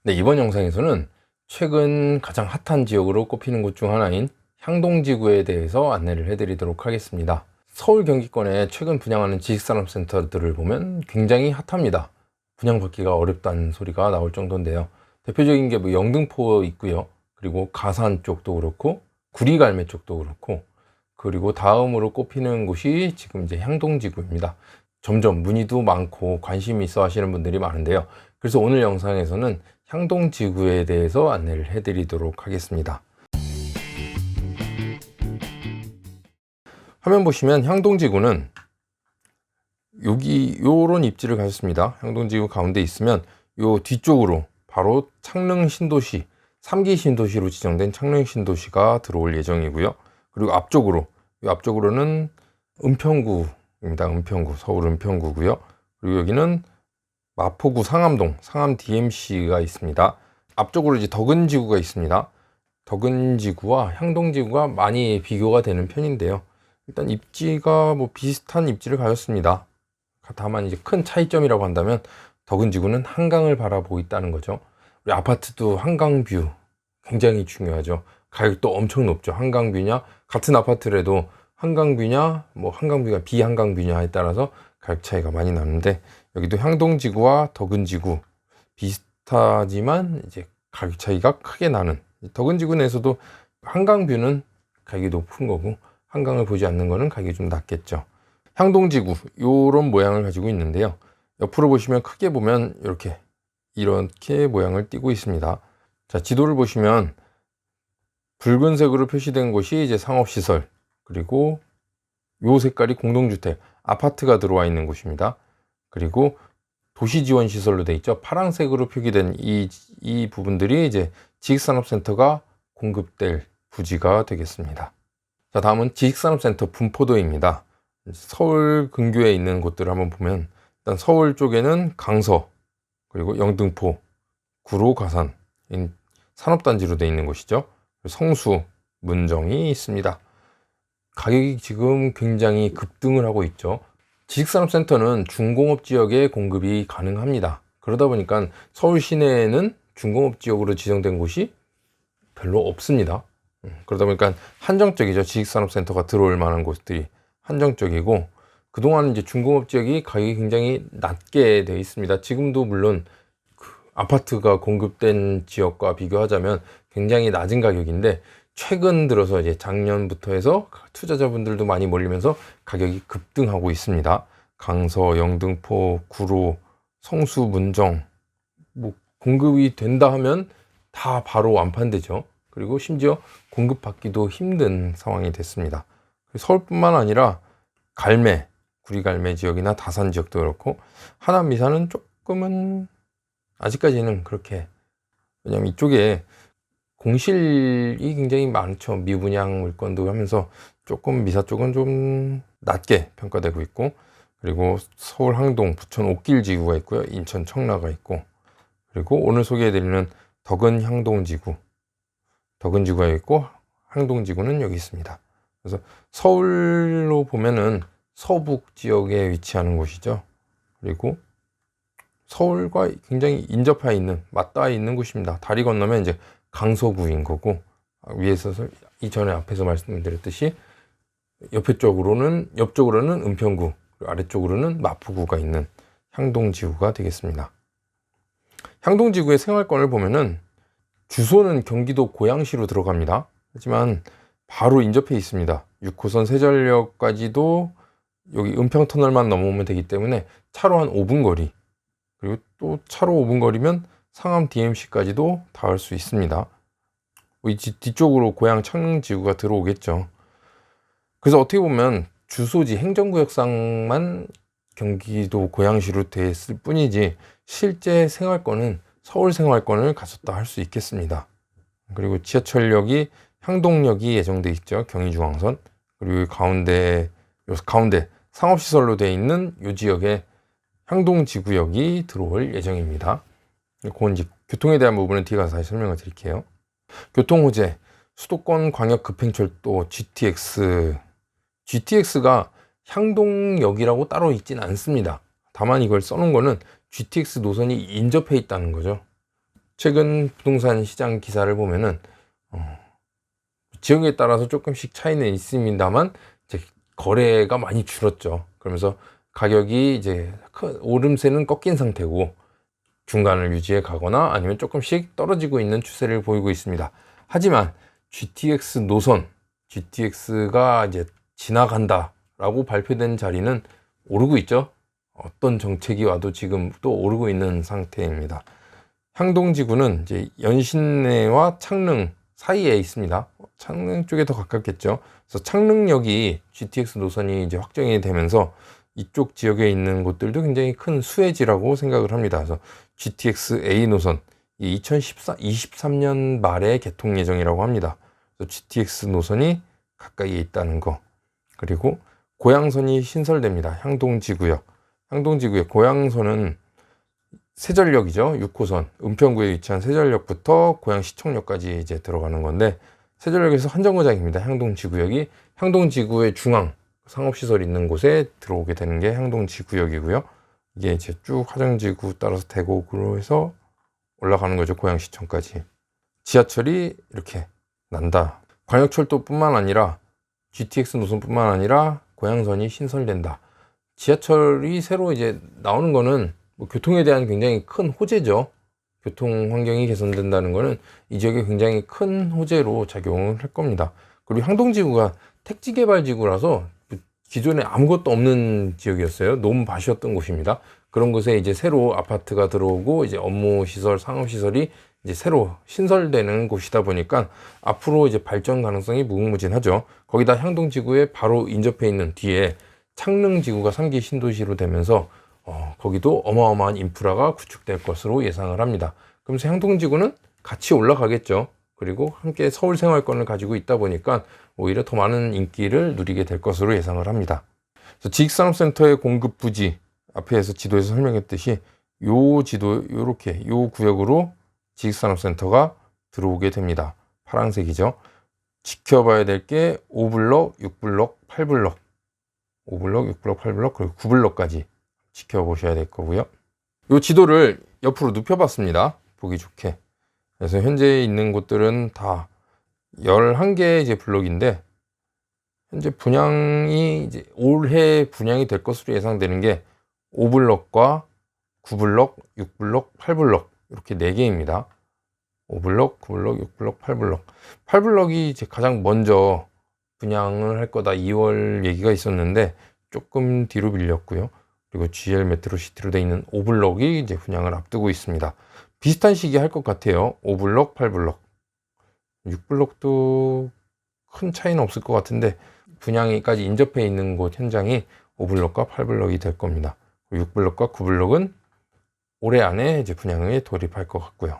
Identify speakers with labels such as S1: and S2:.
S1: 네, 이번 영상에서는 최근 가장 핫한 지역으로 꼽히는 곳 중 하나인 향동지구에 대해서 안내를 해드리도록 하겠습니다. 서울 경기권에 최근 분양하는 지식산업센터들을 보면 굉장히 핫합니다. 분양받기가 어렵다는 소리가 나올 정도인데요. 대표적인 게 영등포 있고요. 그리고 가산 쪽도 그렇고 구리갈매 쪽도 그렇고, 그리고 다음으로 꼽히는 곳이 지금 이제 향동지구입니다. 점점 문의도 많고 관심이 있어 하시는 분들이 많은데요. 그래서 오늘 영상에서는 향동지구에 대해서 안내를 해드리도록 하겠습니다. 화면 보시면 향동지구는 여기 요런 입지를 가졌습니다. 향동지구 가운데 있으면 요 뒤쪽으로 바로 창릉 신도시 3기 신도시로 지정된 창릉 신도시가 들어올 예정이고요. 그리고 앞쪽으로는 은평구입니다. 은평구, 서울 은평구고요. 그리고 여기는 마포구 상암동, 상암 DMC가 있습니다. 앞쪽으로 이제 덕은지구가 있습니다. 덕은지구와 향동지구가 많이 비교가 되는 편인데요. 일단 입지가 비슷한 입지를 가졌습니다. 다만 이제 큰 차이점이라고 한다면 덕은지구는 한강을 바라보고 있다는 거죠. 우리 아파트도 한강뷰 굉장히 중요하죠. 가격도 엄청 높죠. 한강뷰냐, 같은 아파트라도 한강뷰냐, 한강뷰가 비한강뷰냐에 따라서 가격 차이가 많이 나는데, 여기도 향동지구와 덕은지구 비슷하지만 이제 가격 차이가 크게 나는, 덕은지구 내에서도 한강뷰는 가격이 높은 거고 한강을 보지 않는 거는 가격이 좀 낮겠죠. 향동지구 이런 모양을 가지고 있는데요. 옆으로 보시면 크게 보면 이렇게 모양을 띠고 있습니다. 자, 지도를 보시면 붉은색으로 표시된 곳이 이제 상업시설, 그리고 요 색깔이 공동주택, 아파트가 들어와 있는 곳입니다. 그리고 도시지원시설로 되어 있죠. 파란색으로 표기된 이 부분들이 이제 지식산업센터가 공급될 부지가 되겠습니다. 자, 다음은 지식산업센터 분포도입니다. 서울 근교에 있는 곳들을 한번 보면, 일단 서울 쪽에는 강서, 그리고 영등포, 구로, 가산 산업단지로 되어 있는 곳이죠. 성수, 문정이 있습니다. 가격이 지금 굉장히 급등을 하고 있죠. 지식산업센터는 중공업 지역에 공급이 가능합니다. 그러다 보니까 서울 시내에는 중공업 지역으로 지정된 곳이 별로 없습니다. 그러다 보니까 한정적이죠. 지식산업센터가 들어올 만한 곳들이 한정적이고, 그동안 이제 중공업 지역이 가격이 굉장히 낮게 되어 있습니다. 지금도 물론 아파트가 공급된 지역과 비교하자면 굉장히 낮은 가격인데, 최근 들어서 이제 작년부터 해서 투자자분들도 많이 몰리면서 가격이 급등하고 있습니다. 강서, 영등포, 구로, 성수, 문정 공급이 된다 하면 다 바로 완판되죠. 그리고 심지어 공급받기도 힘든 상황이 됐습니다. 서울뿐만 아니라 갈매, 구리갈매 지역이나 다산 지역도 그렇고, 하남, 미사는 조금은 아직까지는 그렇게, 왜냐면 이쪽에 공실이 굉장히 많죠. 미분양 물건도 하면서 조금 미사 쪽은 좀 낮게 평가되고 있고, 그리고 서울 항동, 부천 옥길 지구가 있고요. 인천 청라가 있고, 그리고 오늘 소개해드리는 덕은 향동지구, 덕은지구가 있고 향동지구는 여기 있습니다. 그래서 서울로 보면은 서북 지역에 위치하는 곳이죠. 그리고 서울과 굉장히 인접해 있는, 맞닿아 있는 곳입니다. 다리 건너면 이제 강서구인 거고, 위에서 이전에 앞에서 말씀드렸듯이 옆쪽으로는 은평구, 그리고 아래쪽으로는 마포구가 있는 향동지구가 되겠습니다. 향동지구의 생활권을 보면은 주소는 경기도 고양시로 들어갑니다. 하지만 바로 인접해 있습니다. 6호선 세전역까지도 여기 은평터널만 넘어오면 되기 때문에 차로 한 5분 거리, 그리고 또 차로 5분 거리면 상암 DMC까지도 닿을 수 있습니다. 뒤쪽으로 고양 창릉지구가 들어오겠죠. 그래서 어떻게 보면 주소지 행정구역상만 경기도 고양시로 됐을 뿐이지, 실제 생활권은 서울 생활권을 가졌다 할 수 있겠습니다. 그리고 지하철역이 향동역이 예정돼 있죠. 경의중앙선. 그리고 가운데 상업시설로 되어 있는 이 지역에 향동지구역이 들어올 예정입니다. 그건 이제 교통에 대한 부분은 뒤에 가서 다시 설명을 드릴게요. 교통호재, 수도권 광역급행철도 GTX가 향동역이라고 따로 있진 않습니다. 다만 이걸 써놓은 거는 GTX 노선이 인접해 있다는 거죠. 최근 부동산 시장 기사를 보면은 지역에 따라서 조금씩 차이는 있습니다만 이제 거래가 많이 줄었죠. 그러면서 가격이 이제 오름세는 꺾인 상태고 중간을 유지해 가거나 아니면 조금씩 떨어지고 있는 추세를 보이고 있습니다. 하지만 GTX 노선, GTX가 이제 지나간다라고 발표된 자리는 오르고 있죠. 어떤 정책이 와도 지금 또 오르고 있는 상태입니다. 향동지구는 이제 연신내와 창릉 사이에 있습니다. 창릉 쪽에 더 가깝겠죠. 그래서 창릉역이 GTX 노선이 이제 확정이 되면서 이쪽 지역에 있는 곳들도 굉장히 큰 수혜지라고 생각을 합니다. 그래서 GTX A 노선 2023년 말에 개통 예정이라고 합니다. 그래서 GTX 노선이 가까이에 있다는 거. 그리고 고양선이 신설됩니다. 향동지구역. 향동지구역 고양선은 세전역이죠. 6호선 은평구에 위치한 세전역부터 고양시청역까지 이제 들어가는 건데 세전역에서 한 정거장입니다. 향동지구역이 향동지구의 중앙 상업시설 있는 곳에 들어오게 되는 게 향동지구역이고요. 이게 이제 쭉 화정지구 따라서 대곡으로 해서 올라가는 거죠. 고양시청까지. 지하철이 이렇게 난다. 광역철도뿐만 아니라 GTX 노선뿐만 아니라 고양선이 신설된다. 지하철이 새로 이제 나오는 거는 뭐 교통에 대한 굉장히 큰 호재죠. 교통 환경이 개선된다는 거는 이 지역에 굉장히 큰 호재로 작용을 할 겁니다. 그리고 향동지구가 택지개발지구라서 기존에 아무것도 없는 지역이었어요. 논밭이었던 곳입니다. 그런 곳에 이제 새로 아파트가 들어오고 이제 업무시설, 상업시설이 이제 새로 신설되는 곳이다 보니까 앞으로 이제 발전 가능성이 무궁무진하죠. 거기다 향동지구에 바로 인접해 있는 뒤에 창릉지구가 3기 신도시로 되면서 거기도 어마어마한 인프라가 구축될 것으로 예상을 합니다. 그러면서 향동지구는 같이 올라가겠죠. 그리고 함께 서울 생활권을 가지고 있다 보니까 오히려 더 많은 인기를 누리게 될 것으로 예상을 합니다. 그래서 지식산업센터의 공급 부지 앞에서 지도에서 설명했듯이 요 지도 요렇게 요 구역으로 지식산업센터가 들어오게 됩니다. 파란색이죠. 지켜봐야 될 게 5블럭, 6블럭, 8블럭 5블럭, 6블럭, 8블럭 그리고 9블럭까지 지켜보셔야 될 거고요. 이 지도를 옆으로 눕혀봤습니다. 보기 좋게. 그래서 현재 있는 곳들은 다 11개의 이제 블럭인데 현재 분양이 이제 올해 분양이 될 것으로 예상되는 게 5블럭과 9블럭, 6블럭, 8블럭 이렇게 4개입니다. 5블럭, 9블럭, 6블럭, 8블럭. 8블럭이 이제 가장 먼저 분양을 할 거다 2월 얘기가 있었는데 조금 뒤로 밀렸고요. 그리고 GL 메트로시티로 되어 있는 5블럭이 이제 분양을 앞두고 있습니다. 비슷한 시기에 할 것 같아요. 5블럭, 8블럭. 6블럭도 큰 차이는 없을 것 같은데 분양이까지 인접해 있는 곳 현장이 5블럭과 8블럭이 될 겁니다. 6블럭과 9블럭은 올해 안에 이제 분양에 돌입할 것 같고요.